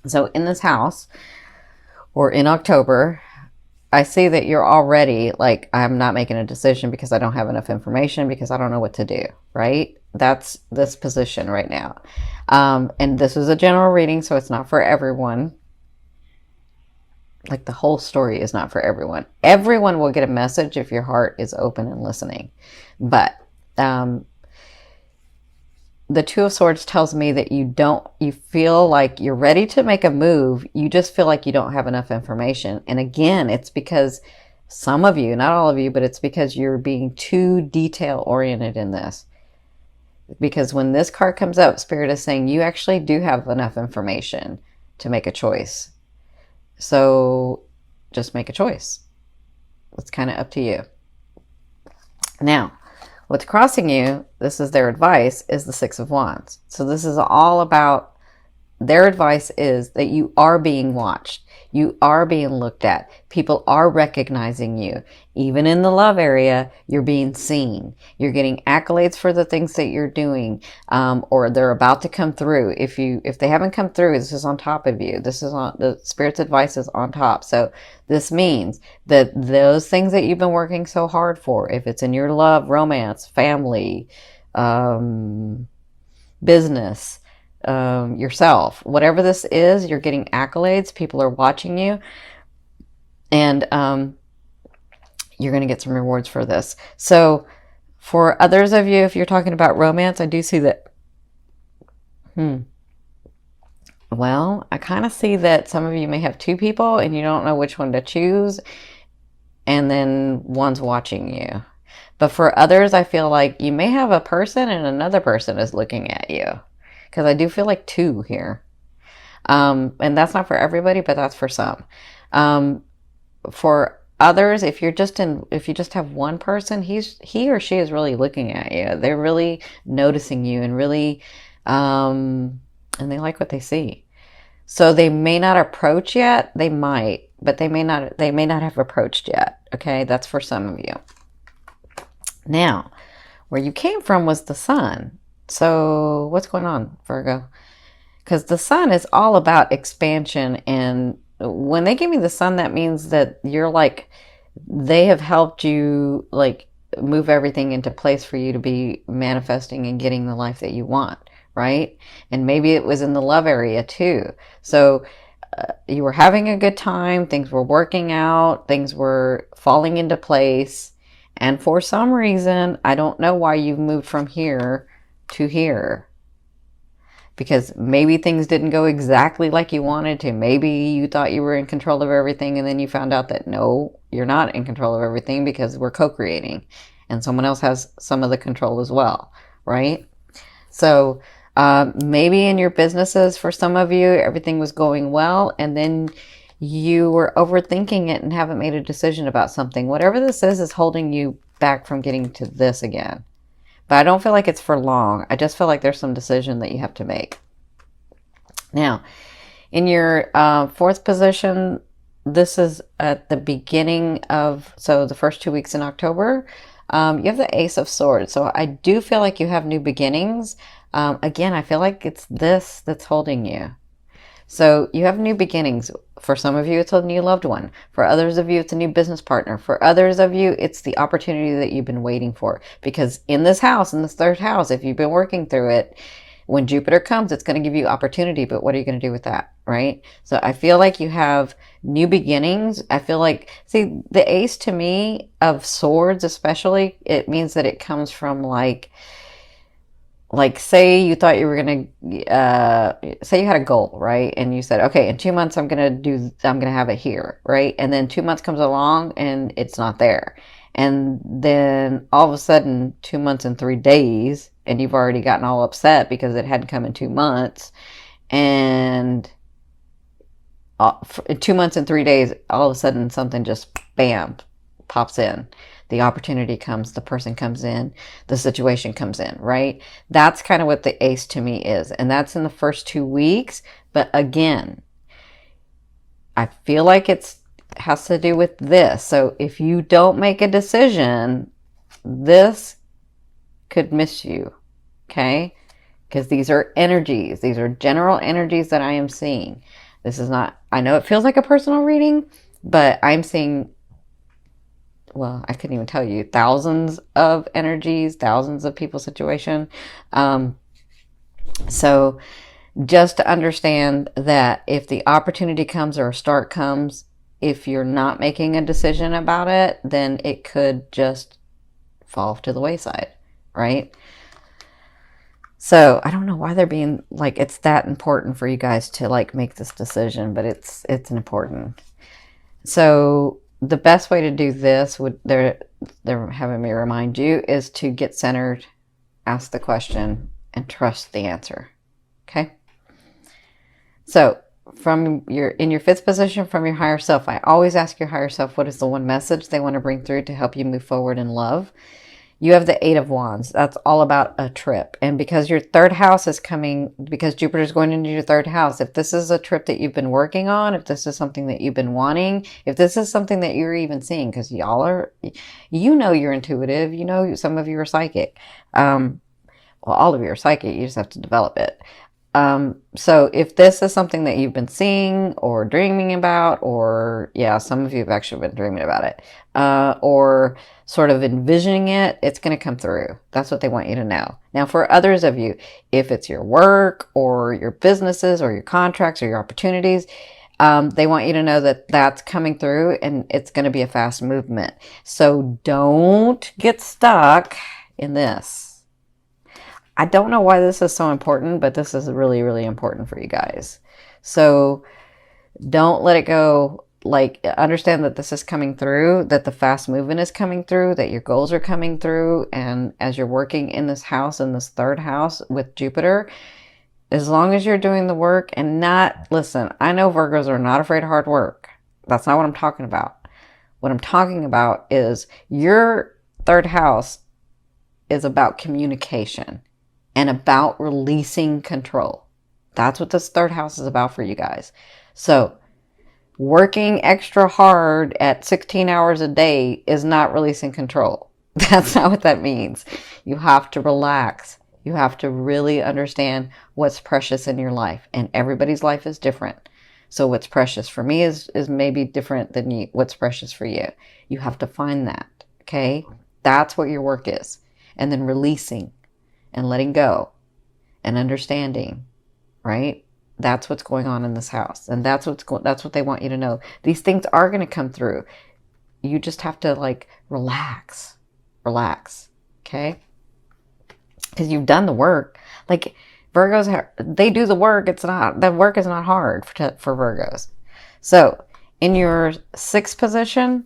So in this house, or in October, I see that you're already like, I'm not making a decision because I don't have enough information, because I don't know what to do, right? That's this position right now. And this is a general reading, so it's not for everyone. Like, the whole story is not for everyone. Everyone will get a message if your heart is open and listening. But the Two of Swords tells me that you feel like you're ready to make a move. You just feel like you don't have enough information. And again, it's because some of you, not all of you, but it's because you're being too detail oriented in this. Because when this card comes up, Spirit is saying you actually do have enough information to make a choice. So just make a choice. It's kind of up to you. Now, what's crossing you, this is their advice, is the Six of Wands. So this is all about, their advice is that you are being watched. You are being looked at. People are recognizing you. Even in the love area, you're being seen. You're getting accolades for the things that you're doing, or they're about to come through. If they haven't come through, this is on top of you. This is on the Spirit's advice is on top. So this means that those things that you've been working so hard for, if it's in your love, romance, family, business, yourself, whatever this is, you're getting accolades. People are watching you, and you're going to get some rewards for this. So for others of you, if you're talking about romance, I do see that, well, I kind of see that some of you may have two people and you don't know which one to choose, and then one's watching you. But for others, I feel like you may have a person and another person is looking at you, because I do feel like two here. And that's not for everybody, but that's for some. For others, if you just have one person, he or she is really looking at you. They're really noticing you, and really, and they like what they see. So they may not approach yet. They might, but they may not have approached yet. Okay. That's for some of you. Now, where you came from was the sun. So what's going on, Virgo? Because the sun is all about expansion. And when they give me the sun, that means that you're like, they have helped you like move everything into place for you to be manifesting and getting the life that you want, right? And maybe it was in the love area too. So you were having a good time, things were working out, things were falling into place. And for some reason, I don't know why you've moved from here to here. Because maybe things didn't go exactly like you wanted to. Maybe you thought you were in control of everything, and then you found out that no, you're not in control of everything, because we're co-creating. And someone else has some of the control as well, right? So maybe in your businesses, for some of you, everything was going well, and then you were overthinking it and haven't made a decision about something. Whatever this is holding you back from getting to this again. But I don't feel like it's for long. I just feel like there's some decision that you have to make. Now, in your fourth position, this is at the beginning of, so the first 2 weeks in October, you have the Ace of Swords. So I do feel like you have new beginnings. Again, I feel like it's this that's holding you. So you have new beginnings. For some of you, it's a new loved one. For others of you, it's a new business partner. For others of you, it's the opportunity that you've been waiting for. Because in this house, in this third house, if you've been working through it, when Jupiter comes, it's going to give you opportunity. But what are you going to do with that, right? So I feel like you have new beginnings. I feel like, see, the Ace to me of Swords especially, it means that it comes from like say you thought you were going to, say you had a goal, right? And you said, okay, in 2 months, I'm going to have it here, right? And then 2 months comes along and it's not there. And then all of a sudden, 2 months and 3 days, and you've already gotten all upset because it hadn't come in 2 months. And 2 months and 3 days, all of a sudden something just bam, pops in. The opportunity comes, the person comes in, the situation comes in, right? That's kind of what the Ace to me is. And that's in the first 2 weeks. But again, I feel like it has to do with this. So if you don't make a decision, this could miss you, okay? Because these are energies. These are general energies that I am seeing. This is not, I know it feels like a personal reading, but I'm seeing, well, I couldn't even tell you, thousands of energies, thousands of people's situation. So just to understand that if the opportunity comes or a start comes, if you're not making a decision about it, then it could just fall off to the wayside, right? So I don't know why they're being like, it's that important for you guys to like make this decision, but it's important. So the best way to do this would, they're having me remind you, is to get centered, ask the question, and trust the answer. Okay. So from in your fifth position, from your higher self, I always ask your higher self, what is the one message they want to bring through to help you move forward in love? You have the Eight of Wands. That's all about a trip. And because your third house is coming, because Jupiter's going into your third house, if this is a trip that you've been working on, if this is something that you've been wanting, if this is something that you're even seeing, because y'all are, you know, you're intuitive, you know, some of you are psychic. Well, all of you are psychic. You just have to develop it. So if this is something that you've been seeing or dreaming about, or yeah, some of you have actually been dreaming about it, or sort of envisioning it, it's going to come through. That's what they want you to know. Now, for others of you, if it's your work or your businesses or your contracts or your opportunities, they want you to know that that's coming through and it's going to be a fast movement. So don't get stuck in this. I don't know why this is so important, but this is really, really important for you guys. So don't let it go. Like, understand that this is coming through, that the fast movement is coming through, that your goals are coming through. And as you're working in this house, in this third house with Jupiter, as long as you're doing the work and not, listen, I know Virgos are not afraid of hard work. That's not what I'm talking about. What I'm talking about is your third house is about communication and about releasing control. That's what this third house is about for you guys. So working extra hard at 16 hours a day is not releasing control. That's not what that means. You have to relax. You have to really understand what's precious in your life. And everybody's life is different. So what's precious for me is maybe different than what's precious for you. You have to find that. Okay? That's what your work is. And then releasing and letting go and understanding, right? That's what's going on in this house. And that's what they want you to know. These things are going to come through. You just have to like relax, okay? Because you've done the work. Like Virgos, they do the work. The work is not hard for Virgos. So in your sixth position,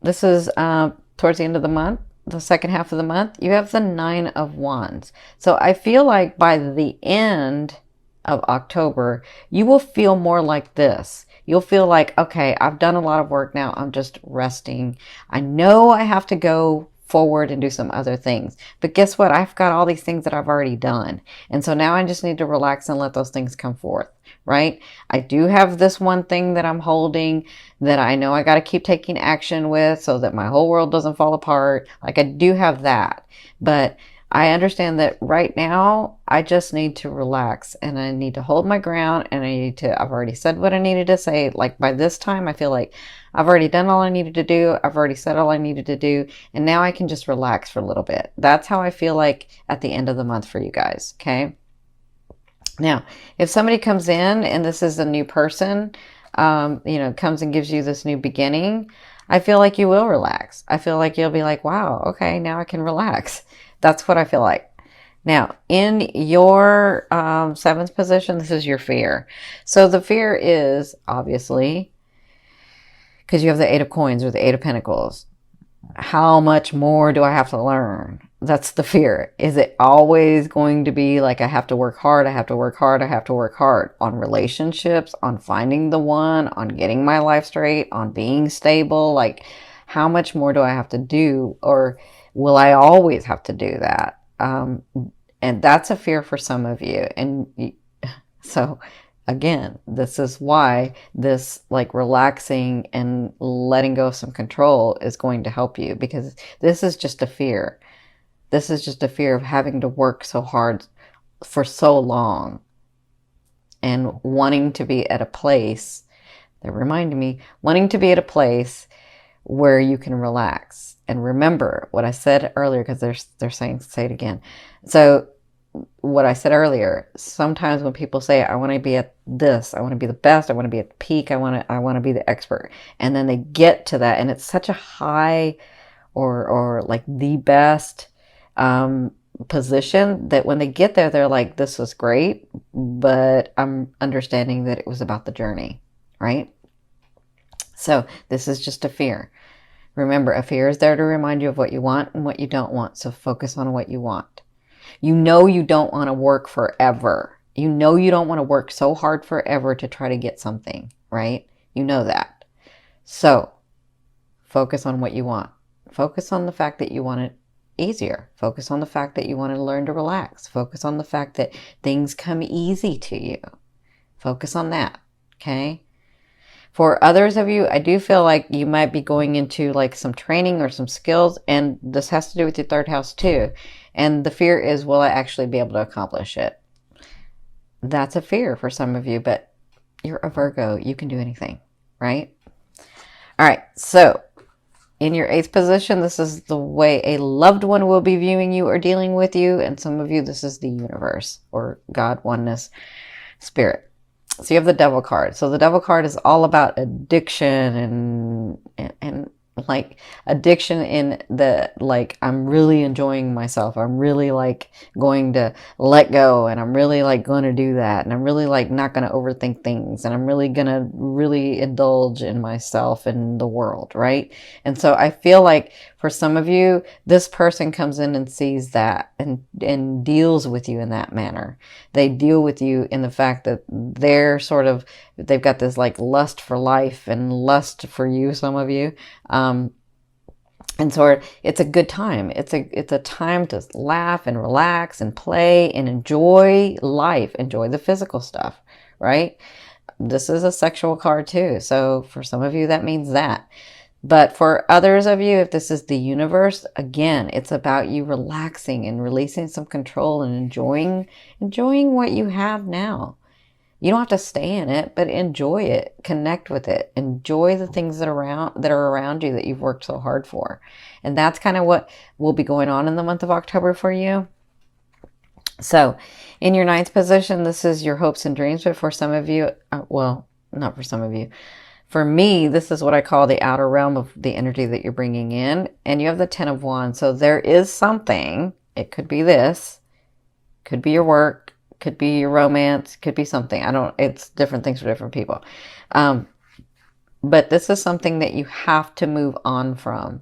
this is towards the end of the month, the second half of the month, you have the Nine of Wands. So I feel like by the end of October, you will feel more like this. You'll feel like, okay, I've done a lot of work now. I'm just resting. I know I have to go forward and do some other things. But guess what? I've got all these things that I've already done. And so now I just need to relax and let those things come forth, right? I do have this one thing that I'm holding that I know I got to keep taking action with so that my whole world doesn't fall apart. Like I do have that. But I understand that right now I just need to relax and I need to hold my ground and I've already said what I needed to say. Like by this time, I feel like I've already done all I needed to do. I've already said all I needed to do. And now I can just relax for a little bit. That's how I feel like at the end of the month for you guys. Okay. Now, if somebody comes in and this is a new person, comes and gives you this new beginning, I feel like you will relax. I feel like you'll be like, wow, okay, now I can relax. That's what I feel like. Now, in your seventh position, this is your fear. So the fear is obviously, because you have the Eight of Coins or the Eight of Pentacles, how much more do I have to learn? That's the fear. Is it always going to be like I have to work hard, I have to work hard, I have to work hard on relationships, on finding the one, on getting my life straight, on being stable? Like, how much more do I have to do? Or will I always have to do that? And that's a fear for some of you. And so again, this is why this like relaxing and letting go of some control is going to help you, because this is just a fear. This is just a fear of having to work so hard for so long and wanting to be at a place, that reminded me, wanting to be at a place where you can relax. And remember what I said earlier, because they're saying, say it again. So what I said earlier, sometimes when people say, I want to be at this, I want to be the best, I want to be at the peak, I want to be the expert. And then they get to that, and it's such a high or like the best position that when they get there, they're like, this was great, but I'm understanding that it was about the journey, right? So this is just a fear. Remember, a fear is there to remind you of what you want and what you don't want. So focus on what you want. You know you don't want to work forever. You know you don't want to work so hard forever to try to get something, right? You know that. So focus on what you want. Focus on the fact that you want it easier. Focus on the fact that you want to learn to relax. Focus on the fact that things come easy to you. Focus on that, okay? For others of you, I do feel like you might be going into like some training or some skills, and this has to do with your third house too. And the fear is, will I actually be able to accomplish it? That's a fear for some of you, but you're a Virgo. You can do anything, right? All right, so in your 8th position, this is the way a loved one will be viewing you or dealing with you. And some of you, this is the universe or God, oneness, spirit. So you have the Devil card. So the Devil card is all about addiction and like addiction in the, like, I'm really enjoying myself. I'm really like going to let go, and I'm really like going to do that. And I'm really like not going to overthink things. And I'm really going to really indulge in myself and the world, right? And so I feel like for some of you, this person comes in and sees that and deals with you in that manner. They deal with you in the fact that they're sort of, they've got this like lust for life and lust for you, some of you. And so it's a good time. It's a time to laugh and relax and play and enjoy life, enjoy the physical stuff, right? This is a sexual card too. So for some of you, that means that. But for others of you, if this is the universe, again, it's about you relaxing and releasing some control and enjoying what you have now. You don't have to stay in it, but enjoy it, connect with it, enjoy the things that are around you that you've worked so hard for. And that's kind of what will be going on in the month of October for you. So in your 9th position, this is your hopes and dreams. But for some of you, well, not for some of you, for me, this is what I call the outer realm of the energy that you're bringing in. And you have the 10 of Wands. So there is something, it could be this, could be your work, could be your romance, could be something. It's different things for different people. But this is something that you have to move on from.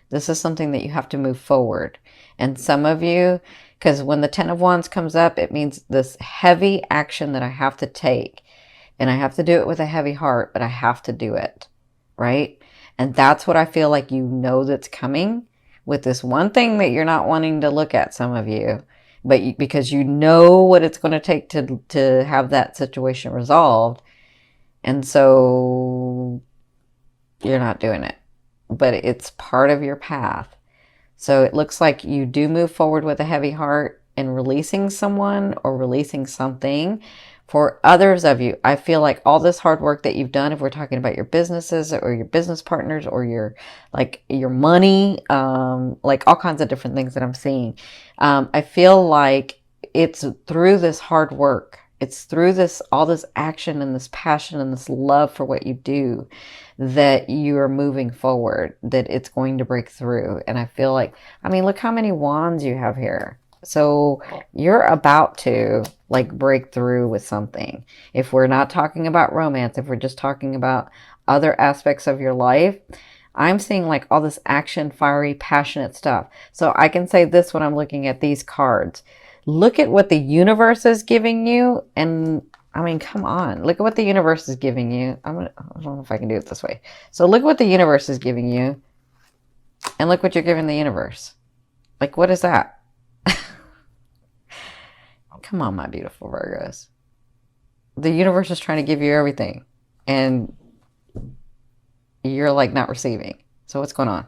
This is something that you have to move forward. And some of you, because when the 10 of Wands comes up, it means this heavy action that I have to take. And I have to do it with a heavy heart, but I have to do it, right? And that's what I feel like you know that's coming with this one thing that you're not wanting to look at, some of you. But because you know what it's going to take to have that situation resolved. And so you're not doing it. But it's part of your path. So it looks like you do move forward with a heavy heart in releasing someone or releasing something. For others of you, I feel like all this hard work that you've done, if we're talking about your businesses or your business partners or your money, like all kinds of different things that I'm seeing. I feel like it's through this hard work. It's through all this action and this passion and this love for what you do that you are moving forward, that it's going to break through. And I feel like, I mean, look how many wands you have here. So you're about to like break through with something. If we're not talking about romance, if we're just talking about other aspects of your life, I'm seeing like all this action, fiery, passionate stuff. So I can say this when I'm looking at these cards. Look at what the universe is giving you. And I mean, come on, look at what the universe is giving you. I don't know if I can do it this way. So look what the universe is giving you and look what you're giving the universe. Like, what is that? Come on, my beautiful Virgos. The universe is trying to give you everything and you're like not receiving. So what's going on?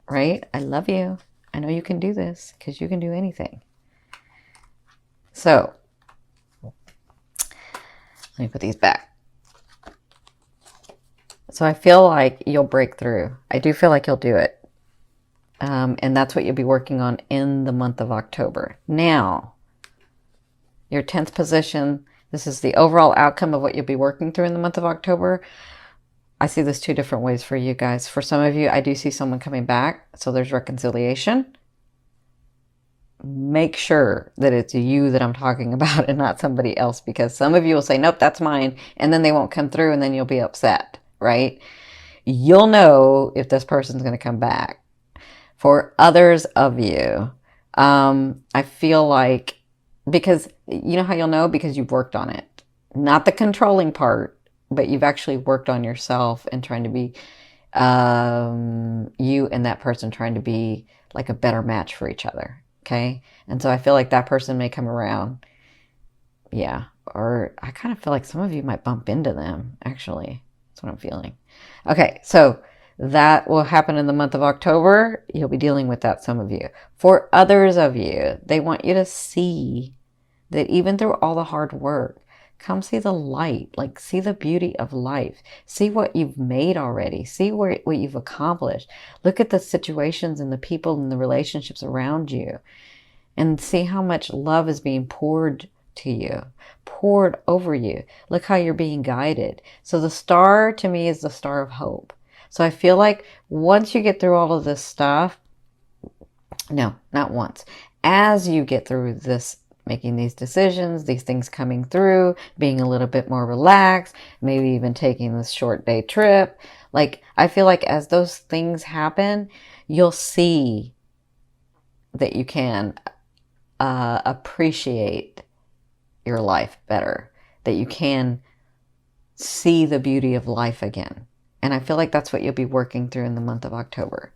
Right? I love you. I know you can do this because you can do anything. So Let me put these back. So I feel like you'll break through. I do feel like you'll do it. And that's what you'll be working on in the month of October. Now, your 10th position, this is the overall outcome of what you'll be working through in the month of October. I see this two different ways for you guys. For some of you, I do see someone coming back, so there's reconciliation. Make sure that it's you that I'm talking about and not somebody else, because some of you will say, nope, that's mine, and then they won't come through, and then you'll be upset, right? You'll know if this person's going to come back. For others of you, I feel like, because you know how you'll know? Because you've worked on it. Not the controlling part, but you've actually worked on yourself and trying to be, you and that person trying to be like a better match for each other. Okay. And so I feel like that person may come around. Yeah. Or I kind of feel like some of you might bump into them, actually. That's what I'm feeling. Okay. So that will happen in the month of October. You'll be dealing with that, some of you. For others of you, they want you to see that even through all the hard work, come see the light, like see the beauty of life. See what you've made already. See what you've accomplished. Look at the situations and the people and the relationships around you, and see how much love is being poured to you, poured over you. Look how you're being guided. So the star to me is the star of hope. So I feel like once you get through all of this stuff, no, not once, as you get through this, making these decisions, these things coming through, being a little bit more relaxed, maybe even taking this short day trip. Like, I feel like as those things happen, you'll see that you can appreciate your life better, that you can see the beauty of life again. And I feel like that's what you'll be working through in the month of October.